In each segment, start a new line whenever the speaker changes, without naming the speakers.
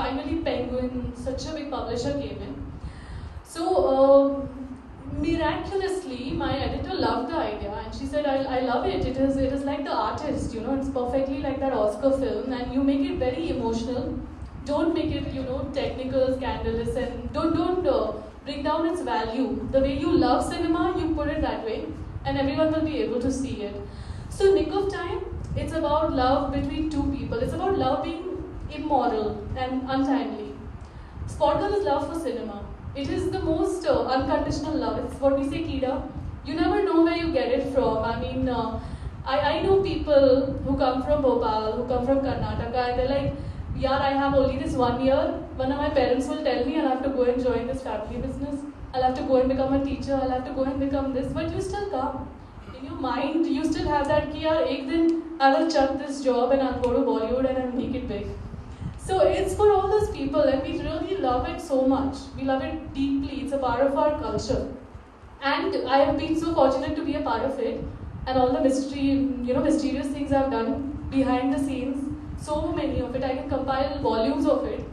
finally Penguin, such a big publisher, came in. So miraculously, my editor loved the idea, and she said, I love it. It is like The Artist, you know, it's perfectly like that Oscar film, and you make it very emotional. Don't make it, you know, technical, scandalous, and don't bring down its value. The way you love cinema, you put it that way, and everyone will be able to see it. So Nick of Time, it's about love between two people. It's about love being immoral and untimely. Spot Girl is love for cinema. It is the most unconditional love. It's what we say, Kida. You never know where you get it from. I mean, I know people who come from Bhopal, who come from Karnataka, and they're like, yeah, I have only this 1 year. One of my parents will tell me I'll have to go and join this family business. I'll have to go and become a teacher. I'll have to go and become this. But you still come. In your mind, you still have that ki yaar, ek din I will chuck this job and I'll go to Bollywood and I'll make it big. So it's for all those people, and we really love it so much. We love it deeply. It's a part of our culture. And I have been so fortunate to be a part of it. And all the mysterious things I've done behind the scenes, so many of it. I can compile volumes of it.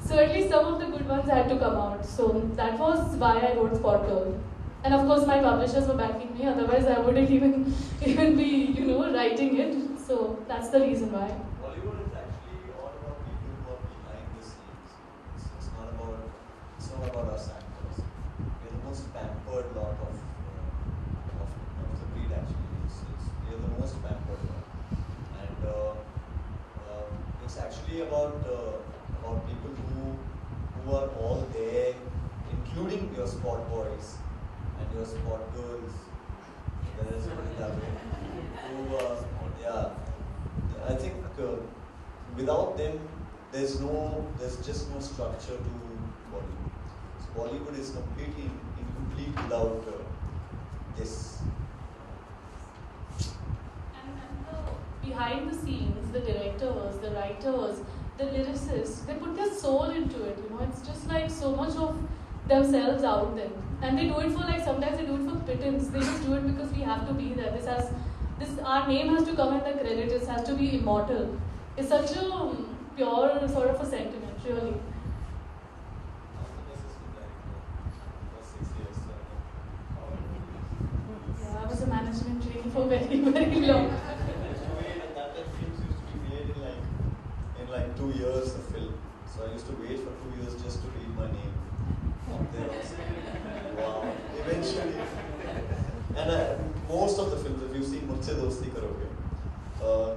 So at least some of the good ones had to come out. So that was why I wrote Spot Girl. And of course my publishers were backing me, otherwise I wouldn't even be, writing it. So that's the reason why.
Bollywood is actually all about people who are behind the scenes. It's not about us actors. We're the most pampered lot of the breed actually. We're the most pampered lot. And it's actually about people who are all there, including your spot boys and your spot girls. Let's put it that way. I think without them, there's just no structure to Bollywood. So Bollywood is completely incomplete without this.
And behind the scenes, the directors, the writers, the lyricists, they put their soul into it. It's just like so much of themselves out there, and they do it for sometimes they do it for pittance. They just do it because we have to be there. Our name has to come in the credit. It has to be immortal. It's such a pure sort of a sentiment, really. Yeah, I was a management trainee for very, very long.
And that time films used to be made in 2 years the film. So I used to wait for 2 years just to read my name up there on screen. Wow. Eventually. And most of the films, if you've seen Mujhse Dosti Karoge,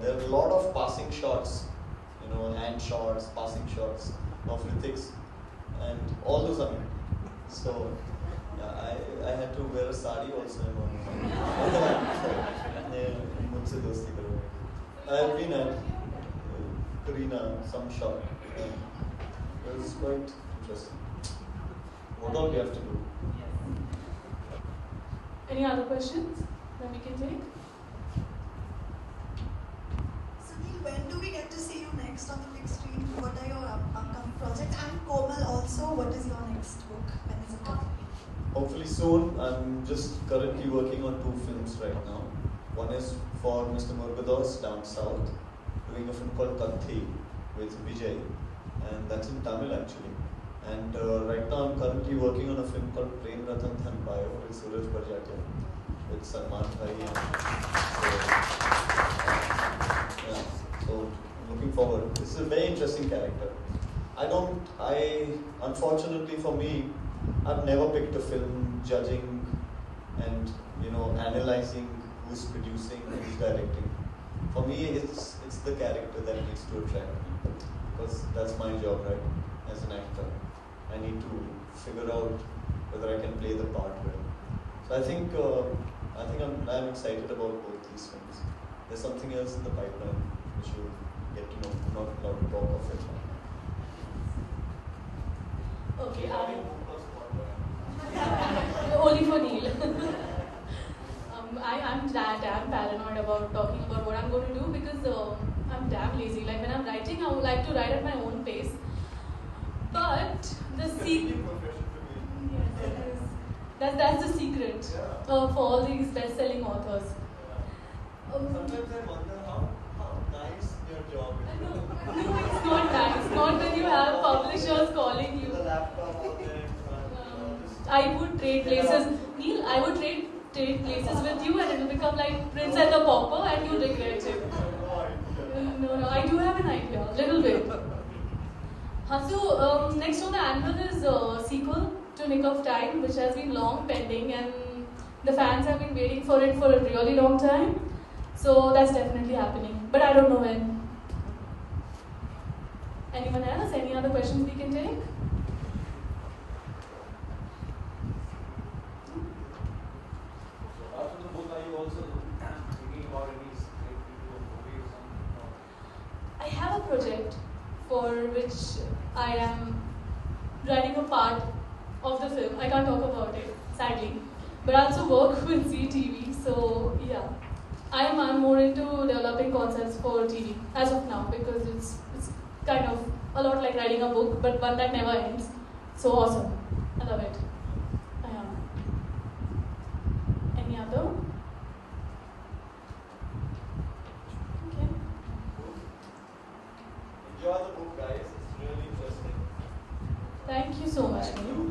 there are a lot of passing shots, hand shots, passing shots of Hrithik's, and all those are me. So I had to wear a sari also in one. Mujhse Dosti Karoge. I've been at Karina, some shot. It was quite interesting. What all we have to do?
Any other questions that we can take?
Sunil, when do we get to see you next on the big screen? What are your upcoming projects? And Komal also, what is your next book? When is it coming?
Hopefully soon. I'm just currently working on 2 films right now. One is for Mr. Murgados down south, doing a film called Kathi with Vijay, and that's in Tamil actually. And right now I'm currently working on a film called Prem Ratan Dhan Payo with Suraj Barjatya, with Salman Bhai. So I'm looking forward. This is a very interesting character. Unfortunately for me, I've never picked a film judging and analyzing who's producing, who's directing. For me, it's the character that needs to attract me, because that's my job, right? As an actor, I need to figure out whether I can play the part well. So I think I'm excited about both these films. There's something else in the pipeline which you'll get to know. I'm not allowed to talk of it now.
Okay, only for Neil. I'm damn paranoid about talking about what I'm going to do, because I'm damn lazy. Like when I'm writing, I would like to write at my own pace. But the secret, that's the secret for all these best-selling authors.
Sometimes I wonder how nice your job is.
No, it's not nice. Not when you have publishers I would trade places. Neil, I would trade places with you, and it will become like Prince and the Pauper, and you regret it. No, I do have an idea, little bit. So next on the anvil is a sequel to Nick of Time, which has been long pending, and the fans have been waiting for it for a really long time. So that's definitely happening, but I don't know when. Anyone else? Any other questions we can take?
After the book, are you also thinking about any script into a movie or something?
I have a project for which I am writing a part of the film. I can't talk about it, sadly. But I also work with ZTV, so yeah. I'm more into developing concepts for TV as of now because it's kind of a lot like writing a book, but one that never ends. So awesome. I love it. Any other? Okay.
Enjoy the book, guys. It's really interesting.
Thank you so much, Neil.